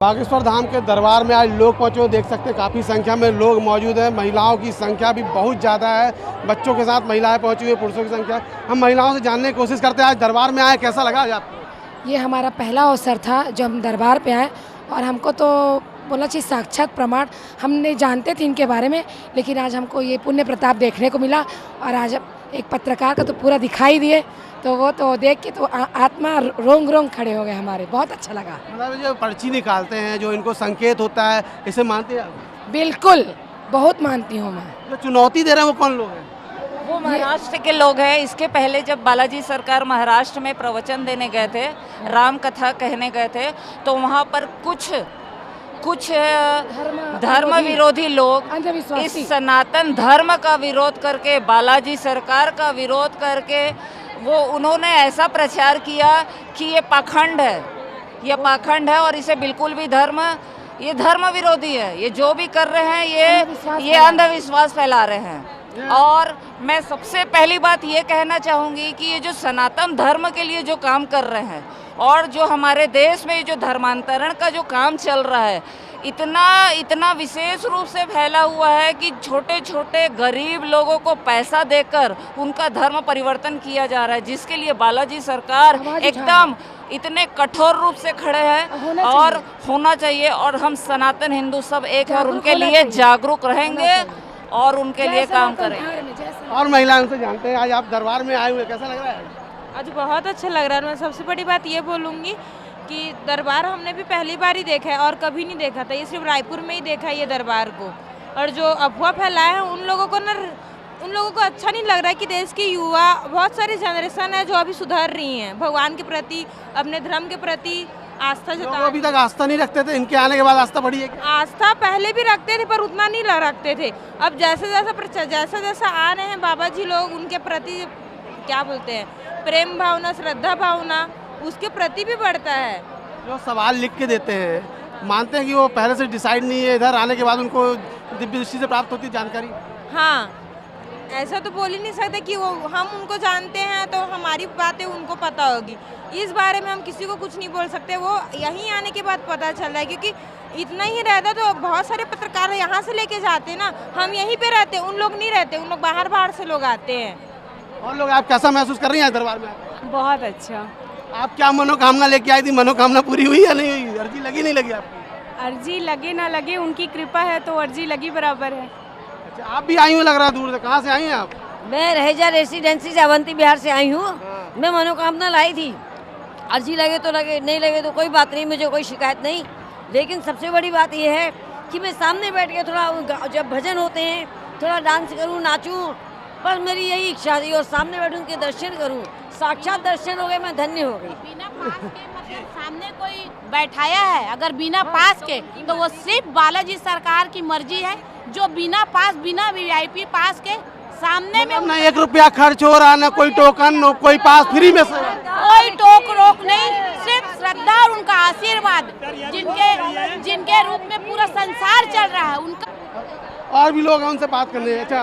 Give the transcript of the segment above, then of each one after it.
बागेश्वर धाम के दरबार में आज लोग पहुंचे हुए देख सकते हैं, काफ़ी संख्या में लोग मौजूद हैं। महिलाओं की संख्या भी बहुत ज़्यादा है, बच्चों के साथ महिलाएं पहुंची हुई, पुरुषों की संख्या। हम महिलाओं से जानने की कोशिश करते हैं आज दरबार में आए, कैसा लगा आज आपको? ये हमारा पहला अवसर था जब हम दरबार पे आए और हमको तो बोलना चाहिए साक्षात प्रमाण। हमने जानते थे इनके बारे में, लेकिन आज हमको ये पुण्य प्रताप देखने को मिला और आज एक पत्रकार का तो पूरा दिखाई दिए, तो वो तो देख के तो आत्मा रोंग रोंग खड़े हो गए हमारे। बहुत अच्छा लगा। मतलब जो पर्ची निकालते हैं, जो इनको संकेत होता है, इसे मानते हैं आप? बिल्कुल, बहुत मानती हूँ मैं। जो चुनौती दे रहे हैं वो कौन लोग हैं? वो महाराष्ट्र के लोग हैं। इसके पहले जब बालाजी सरकार महाराष्ट्र में प्रवचन देने गए थे, राम कथा कहने गए थे, तो वहाँ पर कुछ धर्म विरोधी लोग इस सनातन धर्म का विरोध करके, बालाजी सरकार का विरोध करके, वो उन्होंने ऐसा प्रचार किया कि ये पाखंड है, ये पाखंड है और इसे बिल्कुल भी ये धर्म विरोधी है। ये जो भी कर रहे हैं ये अंधविश्वास फैला रहे हैं। और मैं सबसे पहली बात ये कहना चाहूँगी कि ये जो सनातन धर्म के लिए जो काम कर रहे हैं और जो हमारे देश में जो धर्मांतरण का जो काम चल रहा है, इतना विशेष रूप से फैला हुआ है कि छोटे छोटे गरीब लोगों को पैसा देकर उनका धर्म परिवर्तन किया जा रहा है, जिसके लिए बालाजी सरकार एकदम इतने कठोर रूप से खड़े हैं और होना चाहिए। और हम सनातन हिंदू सब एक है और उनके लिए जागरूक रहेंगे और उनके लिए काम करेंगे। और महिलाओं से जानते हैं, आज आप दरबार में आए हुए, कैसा लग रहा है? आज बहुत अच्छा लग रहा है। मैं सबसे बड़ी बात ये बोलूँगी कि दरबार हमने भी पहली बार ही देखा है और कभी नहीं देखा था। ये सिर्फ रायपुर में ही देखा है ये दरबार को। और जो अफवाह फैलाए हैं उन लोगों को अच्छा नहीं लग रहा है कि देश की युवा, बहुत सारी जनरेशन है जो अभी सुधर रही हैं, भगवान के प्रति, अपने धर्म के प्रति आस्था जता। अभी तक आस्था नहीं रखते थे, इनके आने के बाद आस्था बढ़ी है क्या? आस्था पहले भी रखते थे पर उतना नहीं रखते थे। अब जैसा जैसा आ रहे हैं बाबा जी लोग, उनके प्रति क्या बोलते हैं, प्रेम भावना, श्रद्धा भावना उसके प्रति भी बढ़ता है। जो सवाल लिख के देते हैं, मानते हैं कि वो पहले से डिसाइड नहीं है, इधर आने के बाद उनको दिव्य दृष्टि से प्राप्त होती जानकारी? हाँ, ऐसा तो बोल ही नहीं सकते कि वो हम उनको जानते हैं तो हमारी बातें उनको पता होगी। इस बारे में हम किसी को कुछ नहीं बोल सकते, वो यहीं आने के बाद पता चल रहा है। क्योंकि इतना ही रहता तो बहुत सारे पत्रकार यहाँ से लेके जाते हैं ना, हम यहीं पे रहते हैं, उन लोग नहीं रहते, उन लोग बाहर से लोग आते हैं। और लोग आप कैसा महसूस कर रही हैं दरबार में? बहुत अच्छा। आप क्या मनोकामना लेके आई थी? मनोकामना पूरी हुई या नहीं हुई? अर्जी लगी नहीं लगी आपकी? अर्जी लगे ना लगे, उनकी कृपा है तो अर्जी लगी बराबर है। अच्छा, आप भी आई हुई लग रहा है दूर से। कहाँ से आई हैं आप? मैं रहेजा रेसिडेंसी से अवंती बिहार से आई हूँ। मैं मनोकामना लाई थी, अर्जी लगे तो लगे, नहीं लगे तो कोई बात नहीं, मुझे कोई शिकायत नहीं। लेकिन सबसे बड़ी बात यह है कि मैं सामने बैठ के थोड़ा, जब भजन होते हैं, थोड़ा डांस करूँ, नाचूँ, पर मेरी यही इच्छा थी। और सामने बैठूँ, उनके दर्शन करूँ, साक्षात दर्शन हो गए, मैं धन्य हो गई। बिना पास के मतलब सामने कोई बैठाया है अगर बिना पास के, तो वो सिर्फ बालाजी सरकार की मर्जी है, जो बिना पास, बिना वीआईपी पास के सामने में ना 1 रुपया खर्च हो रहा, ना कोई टोकन, ना कोई पास, फ्री में से कोई टोक रोक नहीं, सिर्फ श्रद्धा और उनका आशीर्वाद, जिनके रूप में पूरा संसार चल रहा है उनका। और भी लोग हैं, उनसे बात करने। अच्छा,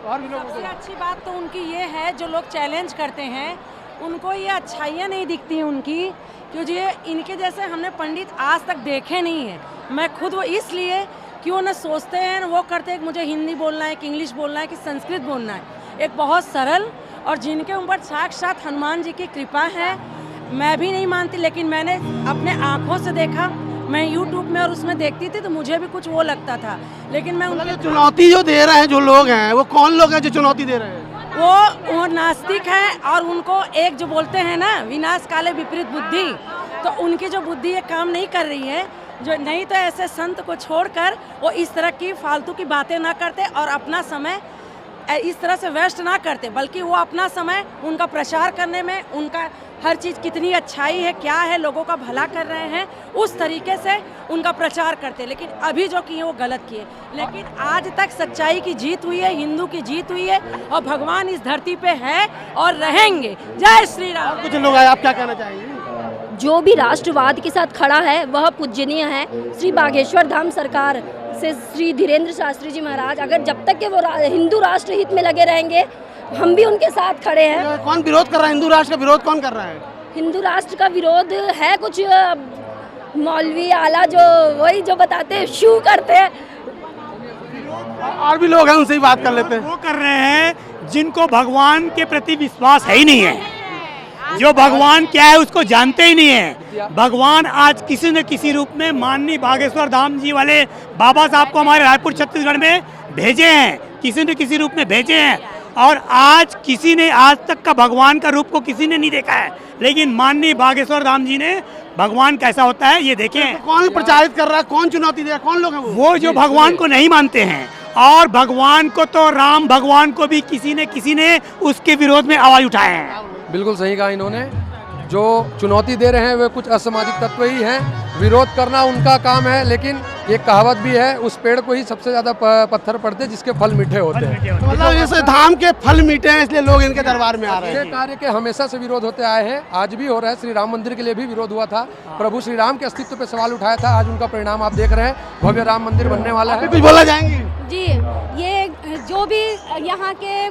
और भी लोग। सबसे अच्छी बात तो उनकी ये है, जो लोग चैलेंज करते हैं उनको ये अच्छाइयाँ नहीं दिखती हैं उनकी, क्योंकि इनके जैसे हमने पंडित आज तक देखे नहीं है। मैं खुद वो इसलिए कि वो न सोचते हैं, वो करते हैं कि मुझे हिंदी बोलना है, कि इंग्लिश बोलना है, कि संस्कृत बोलना है। एक बहुत सरल, और जिनके ऊपर साक्षात हनुमान जी की कृपा है। मैं भी नहीं मानती, लेकिन मैंने अपने आँखों से देखा। मैं यूट्यूब में और उसमें देखती थी तो मुझे भी कुछ वो लगता था, लेकिन मैं उनकी चुनौती जो दे रहे हैं, जो लोग हैं, वो कौन लोग हैं जो चुनौती दे रहे हैं? वो नास्तिक है और उनको एक जो बोलते हैं ना, विनाश काले विपरीत बुद्धि, तो उनकी जो बुद्धि ये काम नहीं कर रही है। जो नहीं तो ऐसे संत को छोड़कर वो इस तरह की फालतू की बातें ना करते और अपना समय इस तरह से वेस्ट ना करते, बल्कि वो अपना समय उनका प्रचार करने में, उनका हर चीज़ कितनी अच्छाई है, क्या है, लोगों का भला कर रहे हैं, उस तरीके से उनका प्रचार करते। लेकिन अभी जो किए वो गलत किए। लेकिन आज तक सच्चाई की जीत हुई है, हिंदू की जीत हुई है और भगवान इस धरती पे है और रहेंगे। जय श्री राम। कुछ लोग आए, आप क्या कहना चाहेंगे? जो भी राष्ट्रवाद के साथ खड़ा है वह पूजनीय है। श्री बागेश्वर धाम सरकार से श्री धीरेन्द्र शास्त्री जी महाराज, अगर जब तक के वो हिंदू राष्ट्र हित में लगे रहेंगे, हम भी उनके साथ खड़े हैं। कौन विरोध कर रहा है? हिंदू राष्ट्र का विरोध कौन कर रहा है? हिंदू राष्ट्र का विरोध है कुछ मौलवी आला जो वही जो बताते हैं शू करते हैं। और भी लोग हैं, उनसे ही बात कर लेते हैं। वो कर रहे हैं जिनको भगवान के प्रति विश्वास है ही नहीं है, जो भगवान क्या है उसको जानते ही नहीं है। भगवान आज किसी न किसी रूप में माननीय बागेश्वर धाम जी वाले बाबा साहब को हमारे रायपुर छत्तीसगढ़ में भेजे हैं, किसी न किसी रूप में भेजे हैं। और आज किसी ने आज तक का भगवान का रूप को किसी ने नहीं देखा है, लेकिन माननीय बागेश्वर धाम जी ने भगवान कैसा होता है ये देखें। तो कौन प्रचारित कर रहा है, कौन चुनौती दे रहा है, कौन लोग हैं वो जो भगवान को नहीं मानते हैं। और भगवान को तो राम भगवान को भी किसी ने उसके विरोध में आवाज उठाए हैं। बिल्कुल सही कहा इन्होंने। जो चुनौती दे रहे हैं वे कुछ असामाजिक तत्व ही हैं, विरोध करना उनका काम है। लेकिन एक कहावत भी है, उस पेड़ को ही सबसे ज्यादा पत्थर पड़ते हैं जिसके फल मीठे होते हैं। तो मतलब इस धाम के फल मीठे हैं, इसलिए लोग इनके दरबार में आ रहे हैं। ये कार्य के हमेशा से विरोध होते आए हैं, आज भी हो रहा है। श्री राम मंदिर के लिए भी विरोध हुआ था, प्रभु श्री राम के अस्तित्व पे सवाल उठाया था। आज उनका परिणाम आप देख रहे हैं, भव्य राम मंदिर बनने वाला है। कुछ बोला जाएंगे जी, ये जो भी यहाँ के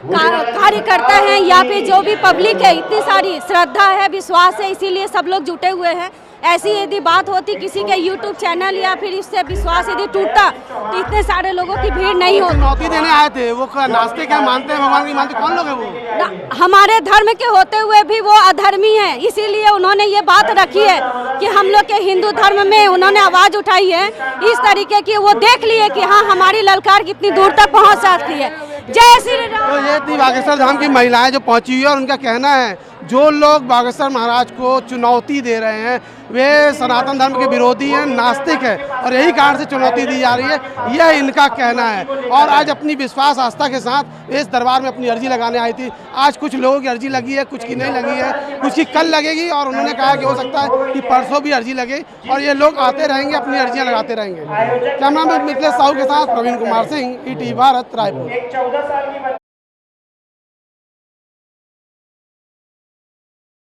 कार्यकर्ता हैं या फिर जो भी पब्लिक है, इतनी सारी श्रद्धा है, विश्वास है, इसीलिए सब लोग जुटे हुए हैं। ऐसी यदि बात होती किसी के YouTube चैनल या फिर इससे विश्वास यदि टूटता तो इतने सारे लोगों की भीड़ नहीं होती। चुनौती देने आए थे, वो नास्तिक क्या मानते हैं, भगवान की मानते, कौन लोग हैं वो? हमारे धर्म के होते हुए भी वो अधर्मी हैं, इसीलिए उन्होंने ये बात रखी है कि हम लोग के हिंदू धर्म में उन्होंने आवाज उठाई है इस तरीके की। वो देख लिए कि हाँ, हमारी ललकार कितनी दूर तक पहुँच सकती है। जय श्री राम। तो ये थी बागेश्वर धाम की महिलाएं जो पहुंची हुई है, और उनका कहना है जो लोग बागेश्वर महाराज को चुनौती दे रहे हैं वे सनातन धर्म के विरोधी हैं, नास्तिक है, और यही कारण से चुनौती दी जा रही है, यह इनका कहना है। और आज अपनी विश्वास आस्था के साथ इस दरबार में अपनी अर्जी लगाने आई थी। आज कुछ लोगों की अर्जी लगी है, कुछ की नहीं लगी है, कुछ की कल लगेगी, और उन्होंने कहा कि हो सकता है कि परसों भी अर्जी लगे, और ये लोग आते रहेंगे, अपनी अर्जियाँ लगाते रहेंगे। कैमरामैन मिथिलेश साहू के साथ प्रवीण कुमार सिंह, ETV भारत, रायपुर।